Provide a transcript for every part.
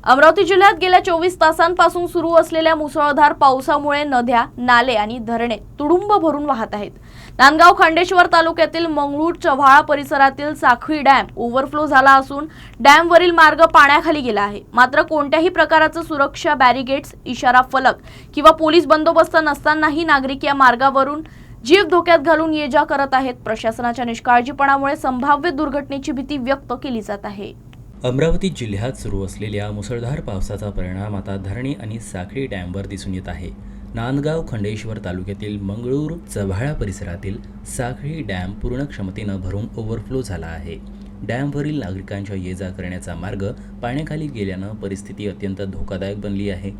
अमरावती जिल्ह्यात गेल्या 24 तासांपासून सुरू असलेल्या मुसळधार पावसामुळे नद्या, नाले आणि धरणे तुडुंब भरून वाहत आहेत। नांदगाव खंडेश्वर तालुक्यातील मंगळूर चव्हाळा परिसरातील साखळी डॅम ओव्हरफ्लो झाला असून डॅमवरील मार्ग पाण्याखाली गेला आहे। मात्र कोणत्याही प्रकारचे सुरक्षा बॅरिगेड्स, इशारा फलक किंवा पोलीस बंदोबस्त नसतानाही नागरिक या मार्गावरून जीव धोक्यात घालून ये-जा करत आहेत। प्रशासनाच्या निष्काळजीपणामुळे संभाव्य दुर्घटनेची भीती व्यक्त केली जात आहे। अमरावती जिल्ह्यात सुरू असलेल्या मुसळधार पावसाचा परिणाम आता धरणी आणि साखळी डॅमवर दिसून येत आहे। नांदगाव खंडेश्वर तालुक्यातील मंगळूर चव्हाळा परिसरातील साखळी डॅम पूर्ण क्षमतेने भरून ओव्हरफ्लो झाला आहे। डॅमवरील नागरिकांच्या ये-जा करण्याचा मार्ग पाण्याखाली गेल्याने परिस्थिती अत्यंत धोकादायक बनली आहे।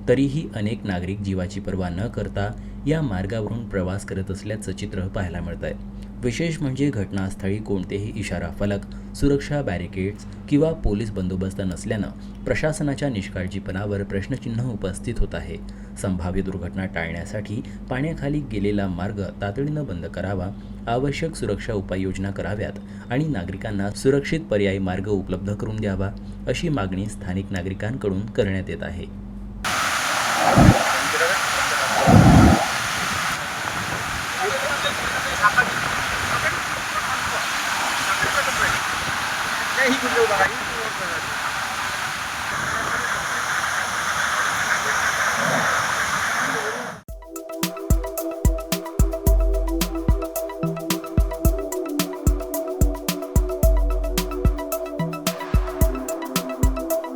तरीही अनेक नागरिक जीवाची पर्वा न करता या मार्गावरून प्रवास करत असल्याचं चित्र पाहायला मिळतंय। विशेष म्हणजे घटनास्थळी कोणतेही इशारा फलक, सुरक्षा बॅरिकेड्स किंवा पोलीस बंदोबस्त नसल्यानं प्रशासनाच्या निष्काळजीपणावर प्रश्नचिन्ह उपस्थित होत आहे। संभाव्य दुर्घटना टाळण्यासाठी पाण्याखाली गेलेला मार्ग तातडीनं बंद करावा, आवश्यक सुरक्षा उपाययोजना कराव्यात आणि नागरिकांना सुरक्षित पर्यायी मार्ग उपलब्ध करून द्यावा, अशी मागणी स्थानिक नागरिकांकडून करण्यात येत आहे।